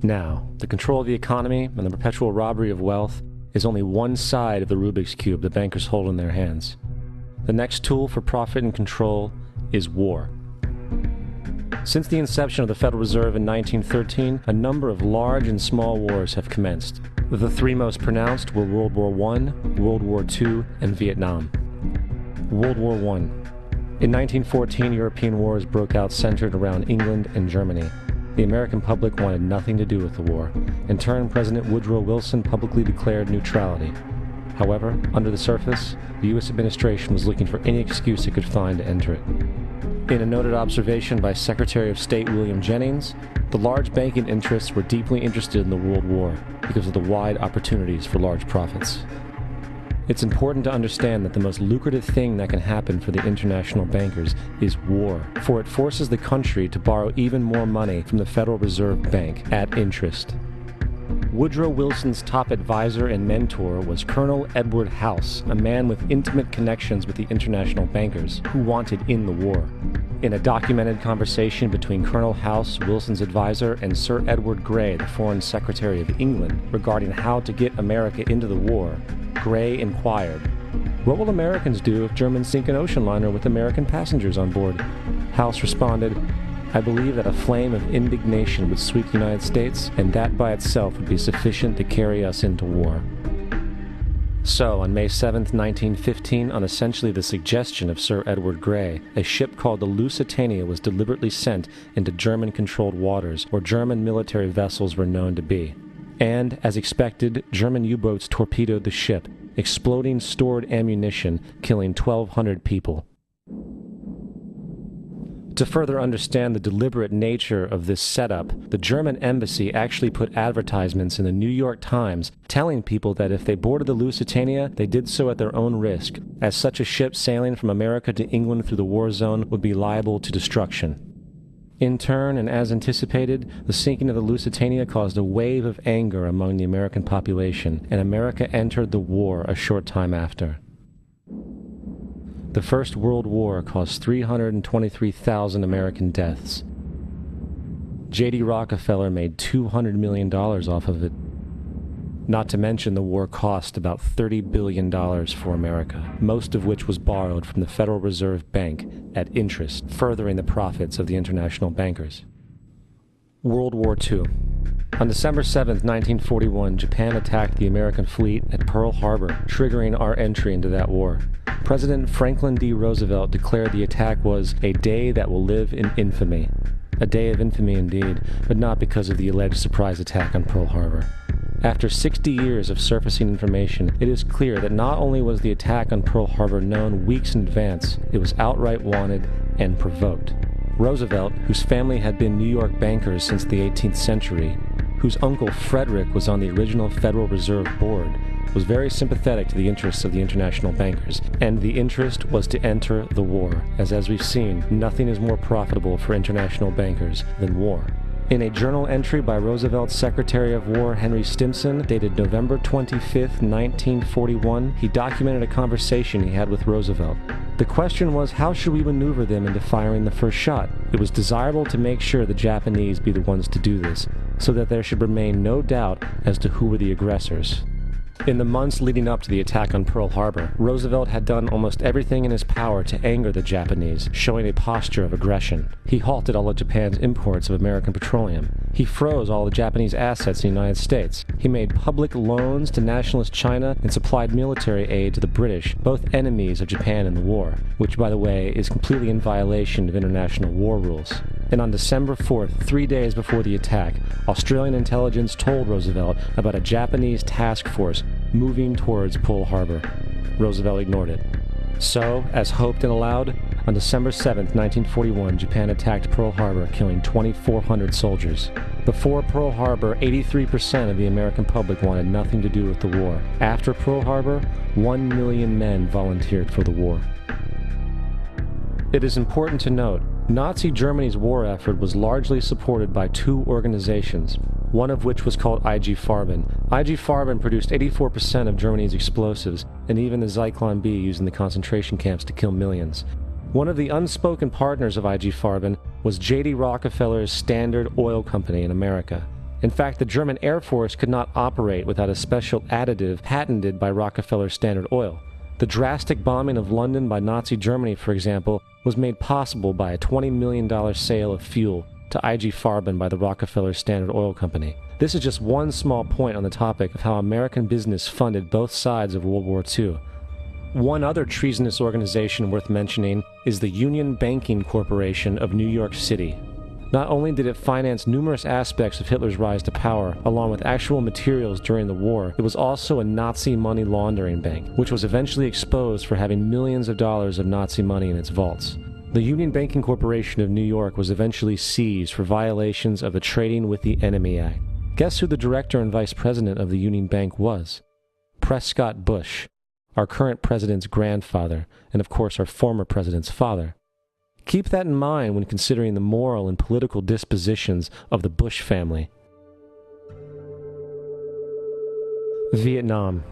Now, the control of the economy and the perpetual robbery of wealth is only one side of the Rubik's Cube the bankers hold in their hands. The next tool for profit and control is war. Since the inception of the Federal Reserve in 1913, a number of large and small wars have commenced. The three most pronounced were World War I, World War II, and Vietnam. World War I. In 1914, European wars broke out centered around England and Germany. The American public wanted nothing to do with the war. In turn, President Woodrow Wilson publicly declared neutrality. However, under the surface, the U.S. administration was looking for any excuse it could find to enter it. In a noted observation by Secretary of State William Jennings, the large banking interests were deeply interested in the World War because of the wide opportunities for large profits. It's important to understand that the most lucrative thing that can happen for the international bankers is war, for it forces the country to borrow even more money from the Federal Reserve Bank at interest. Woodrow Wilson's top advisor and mentor was Colonel Edward House, a man with intimate connections with the international bankers who wanted in the war. In a documented conversation between Colonel House, Wilson's advisor, and Sir Edward Grey, the Foreign Secretary of England, regarding how to get America into the war, Grey inquired, "What will Americans do if Germans sink an ocean liner with American passengers on board?" House responded, "I believe that a flame of indignation would sweep the United States, and that by itself would be sufficient to carry us into war." So, on May 7, 1915, on essentially the suggestion of Sir Edward Grey, a ship called the Lusitania was deliberately sent into German-controlled waters where German military vessels were known to be. And, as expected, German U-boats torpedoed the ship, exploding stored ammunition, killing 1,200 people. To further understand the deliberate nature of this setup, the German embassy actually put advertisements in the New York Times telling people that if they boarded the Lusitania, they did so at their own risk, as such a ship sailing from America to England through the war zone would be liable to destruction. In turn, and as anticipated, the sinking of the Lusitania caused a wave of anger among the American population, and America entered the war a short time after. The First World War caused 323,000 American deaths. J.D. Rockefeller made $200 million off of it. Not to mention the war cost about $30 billion for America, most of which was borrowed from the Federal Reserve Bank at interest, furthering the profits of the international bankers. World War II. On December 7, 1941, Japan attacked the American fleet at Pearl Harbor, triggering our entry into that war. President Franklin D. Roosevelt declared the attack was a day that will live in infamy. A day of infamy indeed, but not because of the alleged surprise attack on Pearl Harbor. After 60 years of surfacing information, it is clear that not only was the attack on Pearl Harbor known weeks in advance, it was outright wanted and provoked. Roosevelt, whose family had been New York bankers since the 18th century, whose uncle Frederick was on the original Federal Reserve Board, was very sympathetic to the interests of the international bankers, and the interest was to enter the war, as we've seen, nothing is more profitable for international bankers than war. In a journal entry by Roosevelt's Secretary of War Henry Stimson, dated November 25, 1941, he documented a conversation he had with Roosevelt. The question was, how should we maneuver them into firing the first shot? It was desirable to make sure the Japanese be the ones to do this, so that there should remain no doubt as to who were the aggressors. In the months leading up to the attack on Pearl Harbor, Roosevelt had done almost everything in his power to anger the Japanese, showing a posture of aggression. He halted all of Japan's imports of American petroleum. He froze all the Japanese assets in the United States. He made public loans to nationalist China and supplied military aid to the British, both enemies of Japan in the war, which, by the way, is completely in violation of international war rules. And on December 4th, 3 days before the attack, Australian intelligence told Roosevelt about a Japanese task force moving towards Pearl Harbor. Roosevelt ignored it. So, as hoped and allowed, on December 7, 1941, Japan attacked Pearl Harbor, killing 2,400 soldiers. Before Pearl Harbor, 83% of the American public wanted nothing to do with the war. After Pearl Harbor, 1 million men volunteered for the war. It is important to note, Nazi Germany's war effort was largely supported by two organizations, one of which was called IG Farben. IG Farben produced 84% of Germany's explosives, and even the Zyklon B used in the concentration camps to kill millions. One of the unspoken partners of IG Farben was J.D. Rockefeller's Standard Oil Company in America. In fact, the German Air Force could not operate without a special additive patented by Rockefeller Standard Oil. The drastic bombing of London by Nazi Germany, for example, was made possible by a $20 million sale of fuel to IG Farben by the Rockefeller Standard Oil Company. This is just one small point on the topic of how American business funded both sides of World War II. One other treasonous organization worth mentioning is the Union Banking Corporation of New York City. Not only did it finance numerous aspects of Hitler's rise to power, along with actual materials during the war, it was also a Nazi money laundering bank, which was eventually exposed for having millions of dollars of Nazi money in its vaults. The Union Banking Corporation of New York was eventually seized for violations of the Trading with the Enemy Act. Guess who the director and vice president of the Union Bank was? Prescott Bush, our current president's grandfather, and of course our former president's father. Keep that in mind when considering the moral and political dispositions of the Bush family. Vietnam.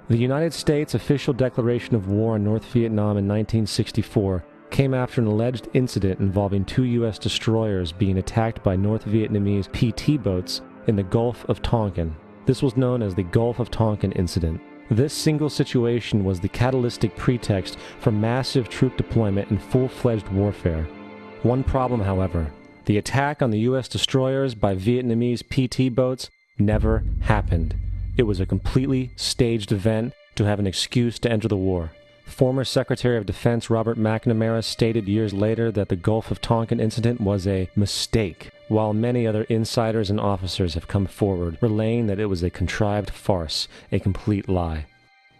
The United States' official declaration of war on North Vietnam in 1964 came after an alleged incident involving 2 U.S. destroyers being attacked by North Vietnamese PT boats in the Gulf of Tonkin. This was known as the Gulf of Tonkin Incident. This single situation was the catalytic pretext for massive troop deployment and full-fledged warfare. One problem, however, the attack on the U.S. destroyers by Vietnamese PT boats never happened. It was a completely staged event to have an excuse to enter the war. Former Secretary of Defense Robert McNamara stated years later that the Gulf of Tonkin incident was a mistake, while many other insiders and officers have come forward, relaying that it was a contrived farce, a complete lie.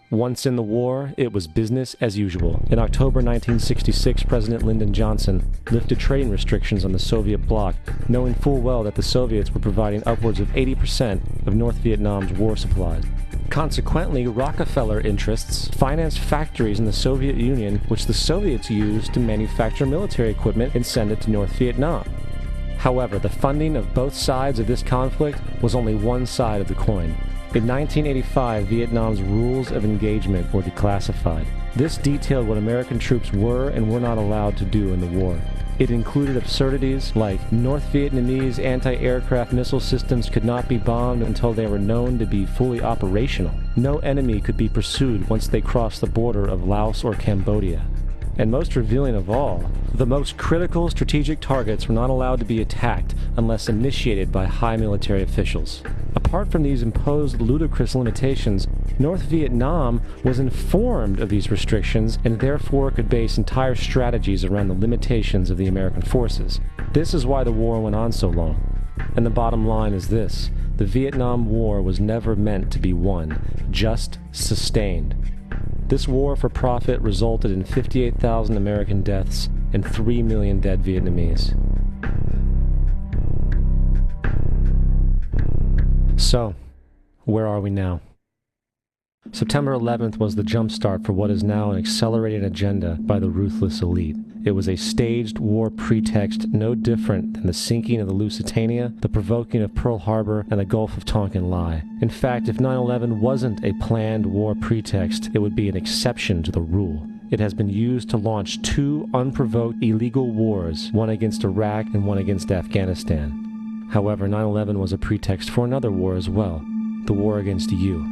Once in the war, it was business as usual. In October 1966, President Lyndon Johnson lifted trading restrictions on the Soviet bloc, knowing full well that the Soviets were providing upwards of 80% of North Vietnam's war supplies. Consequently, Rockefeller interests financed factories in the Soviet Union, which the Soviets used to manufacture military equipment and send it to North Vietnam. However, the funding of both sides of this conflict was only one side of the coin. In 1985, Vietnam's rules of engagement were declassified. This detailed what American troops were and were not allowed to do in the war. It included absurdities like North Vietnamese anti-aircraft missile systems could not be bombed until they were known to be fully operational. No enemy could be pursued once they crossed the border of Laos or Cambodia. And most revealing of all, the most critical strategic targets were not allowed to be attacked unless initiated by high military officials. Apart from these imposed ludicrous limitations, North Vietnam was informed of these restrictions and therefore could base entire strategies around the limitations of the American forces. This is why the war went on so long. And the bottom line is this: the Vietnam War was never meant to be won, just sustained. This war for profit resulted in 58,000 American deaths and 3 million dead Vietnamese. So, where are we now? September 11th was the jumpstart for what is now an accelerated agenda by the ruthless elite. It was a staged war pretext no different than the sinking of the Lusitania, the provoking of Pearl Harbor, and the Gulf of Tonkin lie. In fact, if 9/11 wasn't a planned war pretext, it would be an exception to the rule. It has been used to launch 2 unprovoked illegal wars, one against Iraq and one against Afghanistan. However, 9/11 was a pretext for another war as well, the war against you.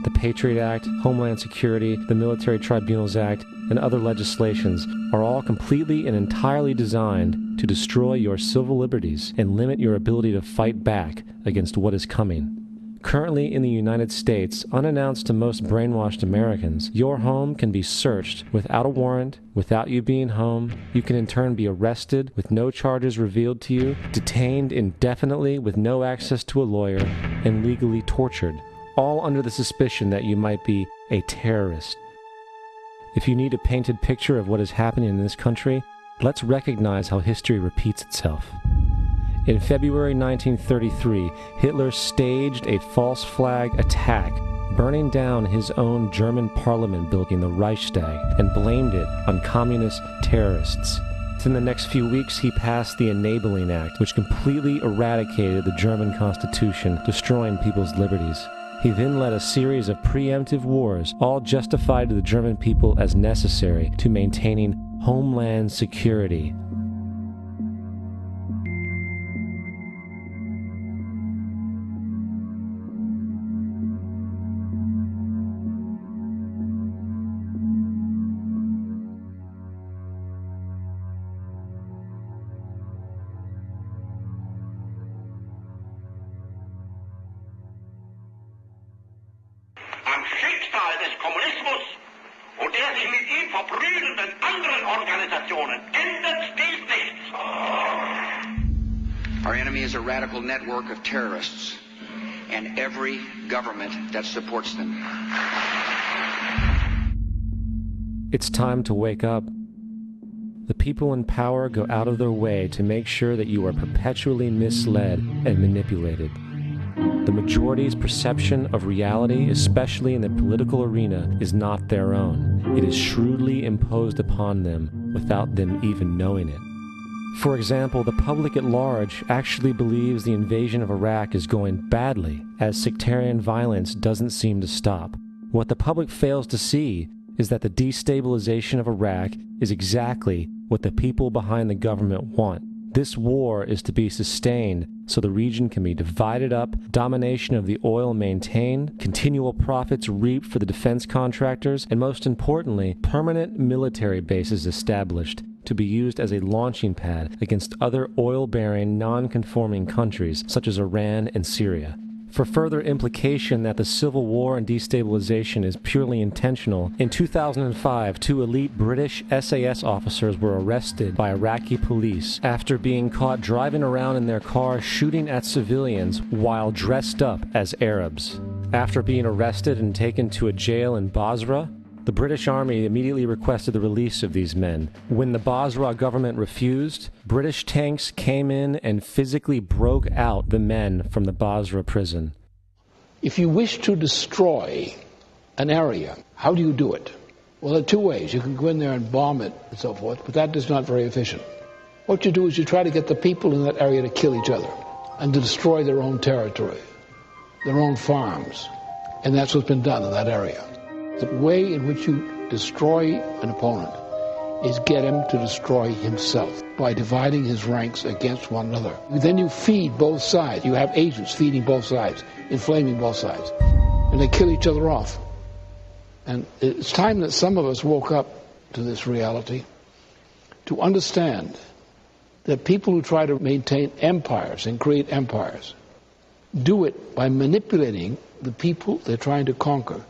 The Patriot Act, Homeland Security, the Military Tribunals Act, and other legislations are all completely and entirely designed to destroy your civil liberties and limit your ability to fight back against what is coming. Currently in the United States, unannounced to most brainwashed Americans, your home can be searched without a warrant, without you being home. You can in turn be arrested with no charges revealed to you, detained indefinitely with no access to a lawyer, and legally tortured, all under the suspicion that you might be a terrorist. If you need a painted picture of what is happening in this country, let's recognize how history repeats itself. In February 1933, Hitler staged a false flag attack, burning down his own German parliament building, the Reichstag, and blamed it on communist terrorists. In the next few weeks, he passed the Enabling Act, which completely eradicated the German Constitution, destroying people's liberties. He then led a series of preemptive wars, all justified to the German people as necessary to maintaining homeland security. sich mit ihm verbrüdernden anderen Organisationen ändert dies nichts. Our enemy is a radical network of terrorists and every government that supports them. It's time to wake up. The people in power go out of their way to make sure that you are perpetually misled and manipulated. The majority's perception of reality, especially in the political arena, is not their own. It is shrewdly imposed upon them without them even knowing it. For example, the public at large actually believes the invasion of Iraq is going badly, as sectarian violence doesn't seem to stop. What the public fails to see is that the destabilization of Iraq is exactly what the people behind the government want. This war is to be sustained so the region can be divided up, domination of the oil maintained, continual profits reaped for the defense contractors, and most importantly, permanent military bases established to be used as a launching pad against other oil-bearing, non-conforming countries such as Iran and Syria. For further implication that the civil war and destabilization is purely intentional, in 2005, 2 elite British SAS officers were arrested by Iraqi police after being caught driving around in their car shooting at civilians while dressed up as Arabs. After being arrested and taken to a jail in Basra, the British Army immediately requested the release of these men. When the Basra government refused, British tanks came in and physically broke out the men from the Basra prison. If you wish to destroy an area, how do you do it? Well, there are 2 ways. You can go in there and bomb it and so forth, but that is not very efficient. What you do is you try to get the people in that area to kill each other and to destroy their own territory, their own farms. And that's what's been done in that area. The way in which you destroy an opponent is get him to destroy himself by dividing his ranks against one another. Then you feed both sides. You have agents feeding both sides, inflaming both sides. And they kill each other off. And it's time that some of us woke up to this reality to understand that people who try to maintain empires and create empires do it by manipulating the people they're trying to conquer